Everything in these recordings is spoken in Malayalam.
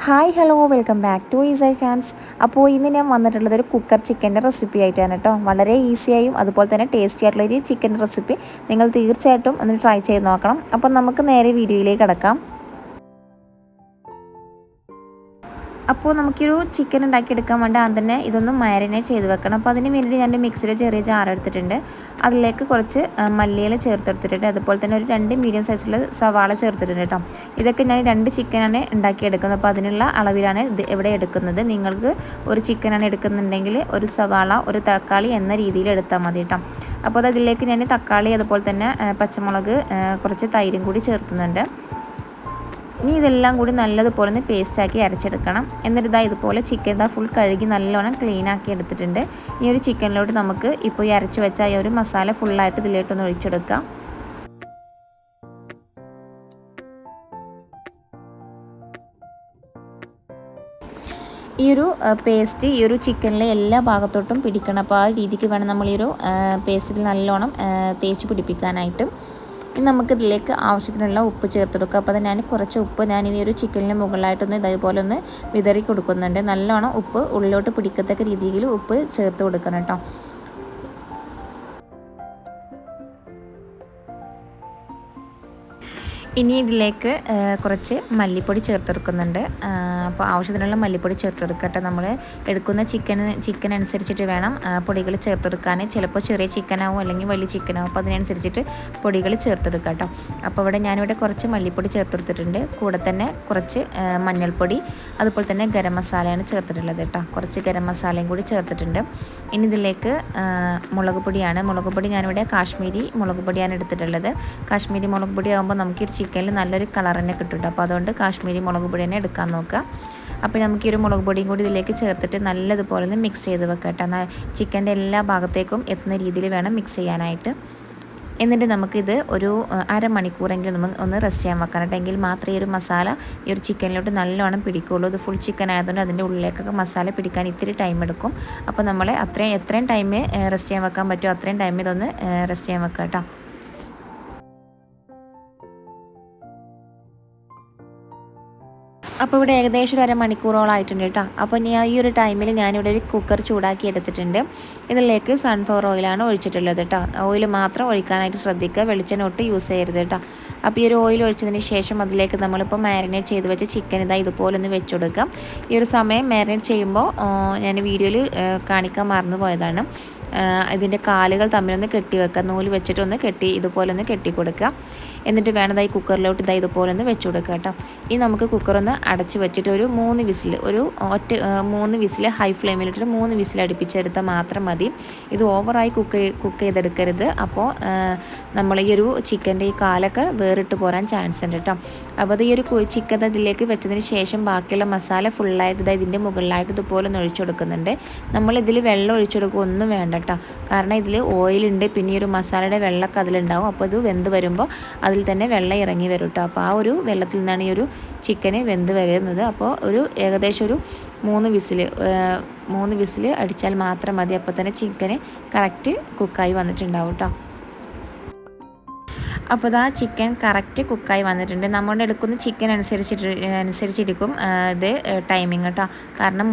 Hi hello welcome back to ഈസ ചാൻസ്. അപ്പോൾ ഇന്ന് ഞാൻ വന്നിട്ടുള്ളത് ഒരു കുക്കർ ചിക്കൻ്റെ റെസിപ്പി ആയിട്ടാണ് കേട്ടോ. വളരെ ഈസിയായും അതുപോലെ തന്നെ ടേസ്റ്റി ആയിട്ടുള്ളൊരു ചിക്കൻ റെസിപ്പി നിങ്ങൾ തീർച്ചയായിട്ടും ഒന്ന് ട്രൈ ചെയ്ത് നോക്കണം. അപ്പോൾ നമുക്ക് നേരെ വീഡിയോയിലേക്ക് കിടക്കാം. അപ്പോൾ നമുക്കൊരു ചിക്കൻ ഉണ്ടാക്കിയെടുക്കാൻ വേണ്ടി ആദ്യം തന്നെ ഇതൊന്ന് മാരിനേറ്റ് ചെയ്ത് വെക്കണം. അപ്പോൾ അതിന് വേണ്ടി ഞാൻ മിക്സിയുടെ ചെറിയ ജാർ എടുത്തിട്ടുണ്ട്. അതിലേക്ക് കുറച്ച് മല്ലിയില ചേർത്തെടുത്തിട്ടുണ്ട്. അതുപോലെ തന്നെ ഒരു 2 മീഡിയം സൈസിലുള്ള സവാള ചേർത്തിട്ടുണ്ട് കേട്ടോ. ഇതൊക്കെ ഞാൻ 2 ചിക്കനാണ് ഉണ്ടാക്കിയെടുക്കുന്നത്. അപ്പോൾ അതിനുള്ള അളവിലാണ് ഇത് ഇവിടെ എടുക്കുന്നത്. നിങ്ങൾക്ക് ഒരു ചിക്കനാണ് എടുക്കുന്നുണ്ടെങ്കിൽ ഒരു സവാള ഒരു തക്കാളി എന്ന രീതിയിൽ എടുത്താൽ മതി കേട്ടോ. അപ്പോൾ അതിലേക്ക് ഞാൻ തക്കാളി അതുപോലെ തന്നെ പച്ചമുളക് കുറച്ച് തൈരും കൂടി ചേർക്കുന്നുണ്ട്. ഇനി ഇതെല്ലാം കൂടി നല്ലതുപോലെ ഒന്ന് പേസ്റ്റാക്കി അരച്ചെടുക്കണം. എന്നിട്ട് ഇതുപോലെ ചിക്കൻ ഫുൾ കഴുകി നല്ലോണം ക്ലീൻ ആക്കി എടുത്തിട്ടുണ്ട്. ഈ ഒരു ചിക്കനിലോട്ട് നമുക്ക് ഇപ്പോൾ ഈ അരച്ച് വെച്ച ഈ ഒരു മസാല ഫുള്ളായിട്ട് ഇതിലോട്ടൊന്ന് ഒഴിച്ചെടുക്കാം. ഈ ഒരു പേസ്റ്റ് ഈ ഒരു ചിക്കനിലെ എല്ലാ ഭാഗത്തോട്ടും പിടിക്കണം. അപ്പോൾ ആ രീതിക്ക് വേണം നമ്മൾ ഈ ഒരു പേസ്റ്റിൽ നല്ലോണം തേച്ച് പിടിപ്പിക്കാനായിട്ട്. ഇനി നമുക്കിതിലേക്ക് ആവശ്യത്തിനുള്ള ഉപ്പ് ചേർത്ത് കൊടുക്കുക. അപ്പോൾ ഞാൻ കുറച്ച് ഉപ്പ് ഞാൻ ഈ ഒരു ചിക്കനിന് മുകളിലായിട്ടൊന്ന് ഇതേപോലെ ഒന്ന് വിതറി കൊടുക്കുന്നുണ്ട്. നല്ലോണം ഉപ്പ് ഉള്ളിലോട്ട് പിടിക്കത്തക്ക രീതിയിൽ ഉപ്പ് ചേർത്ത് കൊടുക്കണം കേട്ടോ. ഇനി ഇതിലേക്ക് കുറച്ച് മല്ലിപ്പൊടി ചേർത്തെടുക്കുന്നുണ്ട്. അപ്പോൾ ആവശ്യത്തിനുള്ള മല്ലിപ്പൊടി ചേർത്തെടുക്കട്ടെ. നമ്മൾ എടുക്കുന്ന ചിക്കൻ അനുസരിച്ചിട്ട് വേണം പൊടികൾ ചേർത്തെടുക്കാൻ. ചിലപ്പോൾ ചെറിയ ചിക്കനാവും അല്ലെങ്കിൽ വലിയ ചിക്കനാവും. അപ്പോൾ അതിനനുസരിച്ചിട്ട് പൊടികൾ ചേർത്തെടുക്കുക കേട്ടോ. അപ്പോൾ ഞാനിവിടെ കുറച്ച് മല്ലിപ്പൊടി ചേർത്തെടുത്തിട്ടുണ്ട്. കൂടെ തന്നെ കുറച്ച് മഞ്ഞൾപ്പൊടി അതുപോലെ തന്നെ ഗരം മസാലയാണ് ചേർത്തിട്ടുള്ളത് കേട്ടോ. കുറച്ച് ഗരം മസാലയും കൂടി ചേർത്തിട്ടുണ്ട്. ഇനി ഇതിലേക്ക് മുളക് പൊടി ഞാനിവിടെ കാശ്മീരി മുളക് പൊടിയാണ് എടുത്തിട്ടുള്ളത്. കാശ്മീരി മുളക് പൊടി ആകുമ്പോൾ നമുക്ക് ചിക്കനിൽ നല്ലൊരു കളർ തന്നെ കിട്ടും. അപ്പോൾ അതുകൊണ്ട് കാശ്മീരി മുളക് പൊടി തന്നെ എടുക്കാൻ നോക്കുക. അപ്പോൾ നമുക്ക് ഈ ഒരു മുളക് പൊടിയും കൂടി ഇതിലേക്ക് ചേർത്തിട്ട് നല്ലതുപോലെ ഒന്ന് മിക്സ് ചെയ്ത് വെക്കട്ടെ. ചിക്കൻ്റെ എല്ലാ ഭാഗത്തേക്കും എത്തുന്ന രീതിയിൽ വേണം മിക്സ് ചെയ്യാനായിട്ട്. എന്നിട്ട് നമുക്കിത് ഒരു അരമണിക്കൂറെങ്കിലും നമുക്ക് ഒന്ന് റെസ്റ്റ് ചെയ്യാൻ വെക്കണം. എങ്കിൽ മാത്രമേ ഈ ഒരു മസാല ഈ ഒരു ചിക്കനിലോട്ട് നല്ലോണം പിടിക്കുകയുള്ളൂ. ഇത് ഫുൾ ചിക്കൻ ആയതുകൊണ്ട് അതിൻ്റെ ഉള്ളിലേക്കൊക്കെ മസാല പിടിക്കാൻ ഇത്തിരി ടൈം എടുക്കും. അപ്പോൾ നമ്മൾ എത്രയും ടൈം റെസ്റ്റ് ചെയ്യാൻ വെക്കാൻ പറ്റുമോ അത്രയും ടൈം ഇതൊന്ന് റെസ്റ്റ് ചെയ്യാൻ വെക്കാം കേട്ടോ. അപ്പോൾ ഇവിടെ ഏകദേശം ഒരു അരമണിക്കൂറോളമായിട്ടുണ്ട് കേട്ടോ. അപ്പോൾ ഞാൻ ഈ ഒരു ടൈമിൽ ഞാനിവിടെ ഒരു കുക്കർ ചൂടാക്കി എടുത്തിട്ടുണ്ട്. ഇതിലേക്ക് സൺഫ്ലവർ ഓയിലാണ് ഒഴിച്ചിട്ടുള്ളത് കേട്ടോ. ഓയിൽ മാത്രം ഒഴിക്കാനായിട്ട് ശ്രദ്ധിക്കുക. വെളിച്ചെണ്ണ ഒട്ട് യൂസ് ചെയ്യരുത് കേട്ടോ. അപ്പോൾ ഈ ഒരു ഓയിൽ ഒഴിച്ചതിന് ശേഷം അതിലേക്ക് നമ്മളിപ്പോൾ മാരിനേറ്റ് ചെയ്ത് വെച്ച ചിക്കൻ ഇതുപോലെ ഒന്ന് വെച്ച് കൊടുക്കാം. ഈ ഒരു സമയം മാരിനേറ്റ് ചെയ്യുമ്പോൾ ഞാൻ വീഡിയോയിൽ കാണിക്കാൻ മറന്നു പോയതാണ്. ഇതിൻ്റെ കാലുകൾ തമ്മിലൊന്ന് കെട്ടി വെക്കുക. നൂല് വെച്ചിട്ടൊന്ന് ഇതുപോലെ ഒന്ന് കെട്ടി കൊടുക്കുക. എന്നിട്ട് വേണതായി കുക്കറിലോട്ട് ഇതുപോലെ ഒന്ന് വെച്ച് കൊടുക്കുക കേട്ടോ. ഇനി നമുക്ക് കുക്കറൊന്ന് അടച്ച് വെച്ചിട്ട് ഒരു 3 വിസിൽ ഹൈ ഫ്ലെയിമിലിട്ട് 3 വിസിൽ അടുപ്പിച്ചെടുത്താൽ മാത്രം മതി. ഇത് ഓവറായി കുക്ക് ചെയ്തെടുക്കരുത്. അപ്പോൾ നമ്മൾ ഈ ഒരു ചിക്കൻ്റെ ഈ കാലൊക്കെ വേറിട്ട് പോരാൻ ചാൻസ് ഉണ്ട് കേട്ടോ. അപ്പോൾ ഈ ഒരു ചിക്കൻ ഇതിലേക്ക് വെച്ചതിന് ശേഷം ബാക്കിയുള്ള മസാല ഫുള്ളായിട്ട് ഇതിൻ്റെ മുകളിലായിട്ട് ഇതുപോലെ ഒന്ന് ഒഴിച്ചു കൊടുക്കുന്നുണ്ട്. നമ്മളിതിൽ വെള്ളം ഒഴിച്ചു കൊടുക്കുക ഒന്നും വേണ്ട കേട്ടോ. കാരണം ഇതിൽ ഓയിലുണ്ട്, പിന്നെ ഈ ഒരു മസാലയുടെ വെള്ളമൊക്കെ അതിലുണ്ടാവും. അപ്പോൾ ഇത് വെന്ത് വരുമ്പോൾ അതിൽ തന്നെ വെള്ളം ഇറങ്ങി വരും കേട്ടോ. അപ്പോൾ ആ ഒരു വെള്ളത്തിൽ നിന്നാണ് ഈ ഒരു ചിക്കന് വെന്ത് വരുന്നത്. അപ്പോൾ ഏകദേശം ഒരു 3 വിസിൽ അടിച്ചാൽ മാത്രം മതി. അപ്പോൾ തന്നെ ചിക്കന് കറക്റ്റ് കുക്കായി വന്നിട്ടുണ്ടാവും കേട്ടോ. അപ്പോൾ ചിക്കൻ കറക്റ്റ് കുക്കായി വന്നിട്ടുണ്ട്. നമ്മൾ എടുക്കുന്ന ചിക്കൻ അനുസരിച്ചിരിക്കും ഇത് ടൈമിങ് കേട്ടോ. കാരണം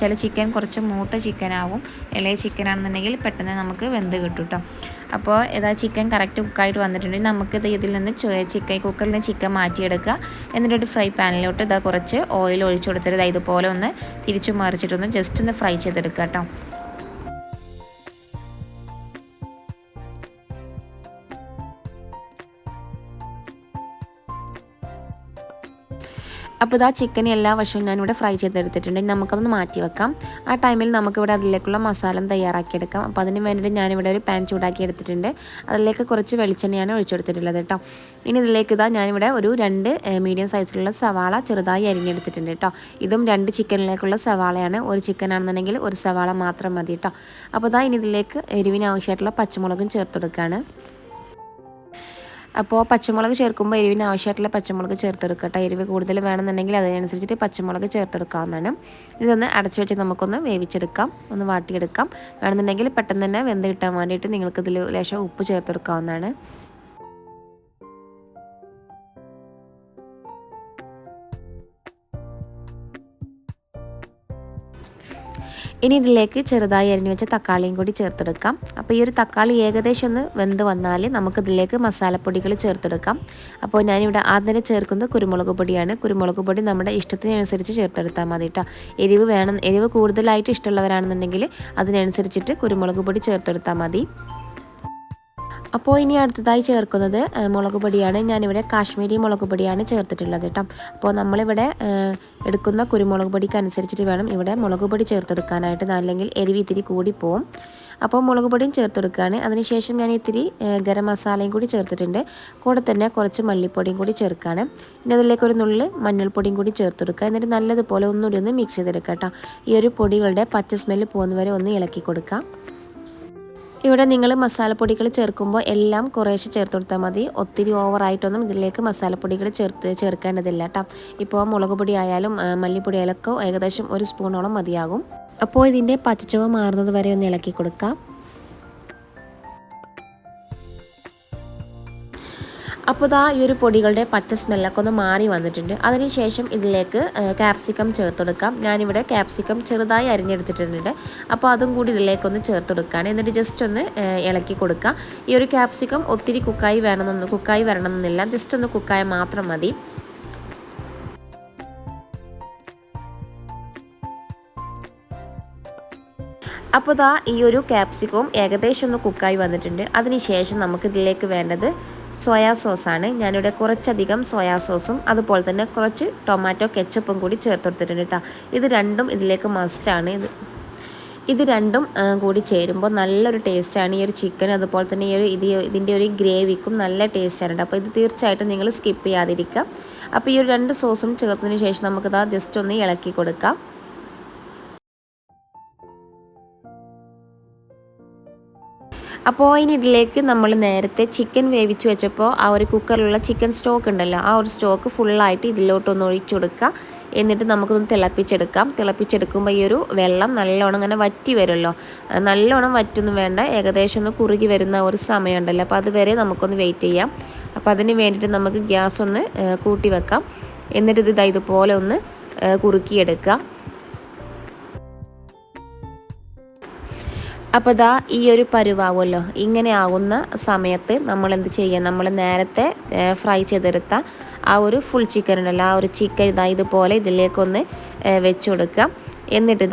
ചില ചിക്കൻ കുറച്ച് മൂത്ത ചിക്കനാവും. ഇളയ ചിക്കനാണെന്നുണ്ടെങ്കിൽ പെട്ടെന്ന് നമുക്ക് വെന്ത് കിട്ടും കേട്ടോ. അപ്പോൾ ചിക്കൻ കറക്റ്റ് കുക്കായിട്ട് വന്നിട്ടുണ്ടെങ്കിൽ നമുക്കിത് ഇതിൽ നിന്ന് കുക്കറിൽ നിന്ന് ചിക്കൻ മാറ്റിയെടുക്കുക. എന്നിട്ടൊരു ഫ്രൈ പാനിലോട്ട് കുറച്ച് ഓയിൽ ഒഴിച്ചു കൊടുത്തിട്ട് ഇതുപോലെ ഒന്ന് തിരിച്ചു മറിച്ചിട്ടൊന്ന് ജസ്റ്റ് ഒന്ന് ഫ്രൈ ചെയ്തെടുക്കുക കേട്ടോ. അപ്പോൾ ചിക്കൻ എല്ലാ വശവും ഞാനിവിടെ ഫ്രൈ ചെയ്തെടുത്തിട്ടുണ്ട്. നമുക്കതൊന്ന് മാറ്റി വെക്കാം. ആ ടൈമിൽ നമുക്കിവിടെ അതിലേക്കുള്ള മസാല തയ്യാറാക്കിയെടുക്കാം. അപ്പോൾ അതിന് വേണ്ടിയിട്ട് ഞാനിവിടെ ഒരു പാൻ ചൂടാക്കി എടുത്തിട്ടുണ്ട്. അതിലേക്ക് കുറച്ച് വെളിച്ചെണ്ണയാണ് ഒഴിച്ചെടുത്തിട്ടുള്ളത് കേട്ടോ. ഇനി ഇതിലേക്ക് ഞാനിവിടെ ഒരു 2 മീഡിയം സൈസിലുള്ള സവാള ചെറുതായി അരിഞ്ഞെടുത്തിട്ടുണ്ട് കേട്ടോ. ഇതും 2 ചിക്കനിലേക്കുള്ള സവാളയാണ്. ഒരു ചിക്കനാണെന്നുണ്ടെങ്കിൽ ഒരു സവാള മാത്രം മതി കേട്ടോ. അപ്പോൾ ഇനി ഇതിലേക്ക് എരിവിന് ആവശ്യമായിട്ടുള്ള പച്ചമുളകും ചേർത്തെടുക്കുകയാണ്. അപ്പോൾ പച്ചമുളക് ചേർക്കുമ്പോൾ എരിവിന് ആവശ്യമായിട്ടുള്ള പച്ചമുളക് ചേർത്തെടുക്കട്ടെ. എരിവ് കൂടുതൽ വേണമെന്നുണ്ടെങ്കിൽ അതിനനുസരിച്ചിട്ട് പച്ചമുളക് ചേർത്തെടുക്കാവുന്നതാണ്. ഇതൊന്ന് അടച്ചു വെച്ച് നമുക്കൊന്ന് വേവിച്ചെടുക്കാം, ഒന്ന് വാട്ടിയെടുക്കാം. വേണമെന്നുണ്ടെങ്കിൽ പെട്ടെന്ന് തന്നെ വെന്ത് കിട്ടാൻ വേണ്ടിയിട്ട് നിങ്ങൾക്കിതിൽ ലേശം ഉപ്പ് ചേർത്തെടുക്കാവുന്നതാണ്. ഇനി ഇതിലേക്ക് ചെറുതായി അരിഞ്ഞു വെച്ച തക്കാളിയും കൂടി ചേർത്തെടുക്കാം. അപ്പോൾ ഈ ഒരു തക്കാളി ഏകദേശം ഒന്ന് വെന്ത് വന്നാൽ നമുക്കിതിലേക്ക് മസാലപ്പൊടികൾ ചേർത്തെടുക്കാം. അപ്പോൾ ഞാനിവിടെ ആദ്യം ചേർക്കുന്നത് കുരുമുളക് പൊടിയാണ്. കുരുമുളക് പൊടി നമ്മുടെ ഇഷ്ടത്തിനനുസരിച്ച് ചേർത്തെടുത്താൽ മതി കേട്ടോ. എരിവ് കൂടുതലായിട്ട് ഇഷ്ടമുള്ളവരാണെന്നുണ്ടെങ്കിൽ അതിനനുസരിച്ചിട്ട് കുരുമുളക് പൊടി ചേർത്തെടുത്താൽ മതി. അപ്പോൾ ഇനി അടുത്തതായി ചേർക്കുന്നത് മുളക് പൊടിയാണ്. ഞാനിവിടെ കാശ്മീരി മുളക് പൊടിയാണ് ചേർത്തിട്ടുള്ളത് കേട്ടോ. അപ്പോൾ നമ്മളിവിടെ എടുക്കുന്ന കുരുമുളക് പൊടിക്ക് അനുസരിച്ചിട്ട് വേണം ഇവിടെ മുളക് പൊടി ചേർത്തെടുക്കാനായിട്ട്, അല്ലെങ്കിൽ എരിവ് ഇത്തിരി കൂടിപ്പോവും. അപ്പോൾ മുളക് പൊടിയും ചേർത്തെടുക്കുകയാണ്. അതിനുശേഷം ഞാൻ ഇത്തിരി ഗരം മസാലയും കൂടി ചേർത്തിട്ടുണ്ട്. കൂടെ തന്നെ കുറച്ച് മല്ലിപ്പൊടിയും കൂടി ചേർക്കുകയാണ്. ഇനി അതിലേക്ക് ഒരു നുള്ള് മഞ്ഞൾപ്പൊടിയും കൂടി ചേർത്തെടുക്കുക. എന്നിട്ട് നല്ലതുപോലെ ഒന്നുകൂടി ഒന്ന് മിക്സ് ചെയ്തെടുക്കുക കേട്ടോ. ഈ ഒരു പൊടികളുടെ പച്ച സ്മെല്ല് പോകുന്നവരെ ഒന്ന് ഇളക്കി കൊടുക്കാം. ഇവിടെ നിങ്ങൾ മസാലപ്പൊടികൾ ചേർക്കുമ്പോൾ എല്ലാം കുറേശ്ശെ ചേർത്ത് കൊടുത്താൽ മതി. ഒത്തിരി ഓവറായിട്ടൊന്നും ഇതിലേക്ക് മസാലപ്പൊടികൾ ചേർക്കേണ്ടതില്ല കേട്ടോ. ഇപ്പോൾ മുളക് പൊടി ആയാലും മല്ലിപ്പൊടി ആയാലും ഒക്കെ ഏകദേശം 1 സ്പൂണോളം മതിയാകും. അപ്പോൾ ഇതിൻ്റെ പച്ചച്ചുവ മാറുന്നത് വരെ ഒന്ന് ഇളക്കി കൊടുക്കാം. അപ്പോൾ ഈ ഒരു പൊടികളുടെ പച്ച സ്മെല്ലൊക്കെ ഒന്ന് മാറി വന്നിട്ടുണ്ട്. അതിനുശേഷം ഇതിലേക്ക് ക്യാപ്സിക്കം ചേർത്തെടുക്കാം. ഞാനിവിടെ ക്യാപ്സിക്കം ചെറുതായി അരിഞ്ഞെടുത്തിട്ടുണ്ട്. അപ്പോൾ അതും കൂടി ഇതിലേക്കൊന്ന് ചേർത്തെടുക്കുകയാണ്. എന്നിട്ട് ജസ്റ്റ് ഒന്ന് ഇളക്കി കൊടുക്കുക. ഈ ഒരു ക്യാപ്സിക്കം ഒത്തിരി കുക്കായി വരണമെന്നില്ല, ജസ്റ്റ് ഒന്ന് കുക്കായ മാത്രം മതി. അപ്പോൾ ഈ ഒരു ക്യാപ്സിക്കവും ഏകദേശം ഒന്ന് കുക്കായി വന്നിട്ടുണ്ട്. അതിനുശേഷം നമുക്കിതിലേക്ക് വേണ്ടത് സോയാ സോസാണ്. ഞാനിവിടെ കുറച്ചധികം സോയാ സോസും അതുപോലെ തന്നെ കുറച്ച് ടൊമാറ്റോ കെച്ചപ്പും കൂടി ചേർത്തെടുത്തിട്ടുണ്ട് കേട്ടോ. ഇത് രണ്ടും ഇതിലേക്ക് മസ്റ്റാണ്. ഇത് രണ്ടും കൂടി ചേരുമ്പോൾ നല്ലൊരു ടേസ്റ്റാണ് ഈ ഒരു ചിക്കൻ, അതുപോലെ തന്നെ ഇതിൻ്റെ ഒരു ഗ്രേവിക്കും നല്ല ടേസ്റ്റാണ് കേട്ടോ. അപ്പോൾ ഇത് തീർച്ചയായിട്ടും നിങ്ങൾ സ്കിപ്പ് ചെയ്യാതിരിക്കുക. അപ്പോൾ ഈ ഒരു 2 സോസും ചേർത്തതിന് ശേഷം നമുക്കിത് ജസ്റ്റ് ഒന്ന് ഇളക്കി കൊടുക്കാം. അപ്പോൾ ഇനി ഇതിലേക്ക് നമ്മൾ നേരത്തെ ചിക്കൻ വേവിച്ച് വെച്ചപ്പോൾ ആ ഒരു കുക്കറിലുള്ള ചിക്കൻ സ്റ്റോക്ക് ഉണ്ടല്ലോ, ആ ഒരു സ്റ്റോക്ക് ഫുള്ളായിട്ട് ഇതിലോട്ടൊന്ന് ഒഴിച്ചു കൊടുക്കുക. എന്നിട്ട് നമുക്കൊന്ന് തിളപ്പിച്ചെടുക്കാം. തിളപ്പിച്ചെടുക്കുമ്പോൾ ഈ ഒരു വെള്ളം നല്ലോണം ഇങ്ങനെ വറ്റി വരുമല്ലോ. നല്ലോണം വറ്റൊന്നും വേണ്ട, ഏകദേശം ഒന്ന് കുറുകി വരുന്ന ഒരു സമയമുണ്ടല്ലോ. അപ്പോൾ അതുവരെ നമുക്കൊന്ന് വെയിറ്റ് ചെയ്യാം. അപ്പോൾ അതിന് വേണ്ടിയിട്ട് നമുക്ക് ഗ്യാസ് ഒന്ന് കൂട്ടി വെക്കാം. എന്നിട്ട് ഇത് ഇതുപോലെ ഒന്ന് കുറുക്കിയെടുക്കുക. അപ്പോൾ ഈ ഒരു പരുവാവുമല്ലോ. ഇങ്ങനെ ആകുന്ന സമയത്ത് നമ്മൾ എന്ത് ചെയ്യുക, നമ്മൾ നേരത്തെ ഫ്രൈ ചെയ്തെടുത്ത ആ ഒരു ഫുൾ ചിക്കൻ ഉണ്ടല്ലോ, ആ ഒരു ചിക്കൻ ഇതുപോലെ ഇതിലേക്കൊന്ന് വെച്ച് കൊടുക്കുക. എന്നിട്ട്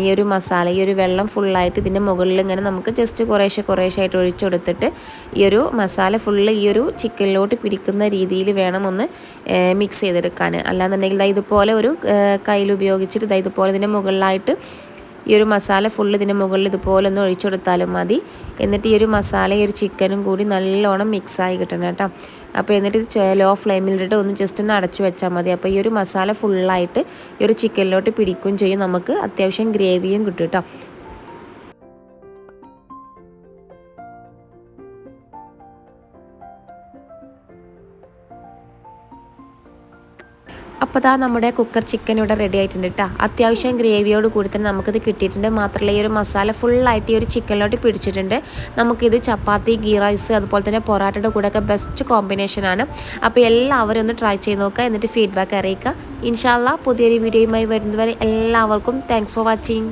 ഈ ഒരു മസാല, ഈ ഒരു വെള്ളം ഫുള്ളായിട്ട് ഇതിൻ്റെ മുകളിൽ ഇങ്ങനെ നമുക്ക് ജസ്റ്റ് കുറേശ്ശായിട്ട് ഒഴിച്ചു കൊടുത്തിട്ട് ഈ ഒരു മസാല ഫുള്ള് ഈ ഒരു ചിക്കനിലോട്ട് പിടിക്കുന്ന രീതിയിൽ വേണം ഒന്ന് മിക്സ് ചെയ്തെടുക്കാൻ. അല്ലാന്നുണ്ടെങ്കിൽ ഇതുപോലെ ഒരു കയ്യിൽ ഉപയോഗിച്ചിട്ട് ഇതുപോലെ ഇതിൻ്റെ മുകളിലായിട്ട് ഈ ഒരു മസാല ഫുള്ള് ഇതിൻ്റെ മുകളിൽ ഇതുപോലെ ഒന്ന് ഒഴിച്ചു കൊടുത്താലും മതി. എന്നിട്ട് ഈ ഒരു മസാല ഈ ഒരു ചിക്കനും കൂടി നല്ലോണം മിക്സായി കിട്ടണം കേട്ടോ. അപ്പോൾ എന്നിട്ട് ലോ ഫ്ലെയിമിലിട്ട് ഒന്ന് ജസ്റ്റ് ഒന്ന് അടച്ചു വെച്ചാൽ മതി. അപ്പോൾ ഈ ഒരു മസാല ഫുള്ളായിട്ട് ഈ ഒരു ചിക്കനിലോട്ട് പിടിക്കുകയും ചെയ്യും, നമുക്ക് അത്യാവശ്യം ഗ്രേവിയും കിട്ടും കേട്ടോ. അപ്പോൾ നമ്മുടെ കുക്കർ ചിക്കൻ ഇവിടെ റെഡി ആയിട്ടുണ്ട് കേട്ടോ. അത്യാവശ്യം ഗ്രേവിയോട് കൂടി തന്നെ നമുക്കിത് കിട്ടിയിട്ടുണ്ട്. മാത്രമല്ല ഈ ഒരു മസാല ഫുള്ളായിട്ട് ഈ ഒരു ചിക്കനിലോട്ട് പിടിച്ചിട്ടുണ്ട്. നമുക്കിത് ചപ്പാത്തി, ഗീ റൈസ്, അതുപോലെ തന്നെ പൊറാട്ടയുടെ കൂടെയൊക്കെ ബെസ്റ്റ് കോമ്പിനേഷനാണ്. അപ്പോൾ എല്ലാവരും ഒന്ന് ട്രൈ ചെയ്ത് നോക്കുക, എന്നിട്ട് ഫീഡ്ബാക്ക് അറിയിക്കുക. ഇൻഷാ അല്ലാഹ് പുതിയൊരു വീഡിയോയുമായി വരുന്നതുവരെ എല്ലാവർക്കും താങ്ക്സ് ഫോർ വാച്ചിങ്.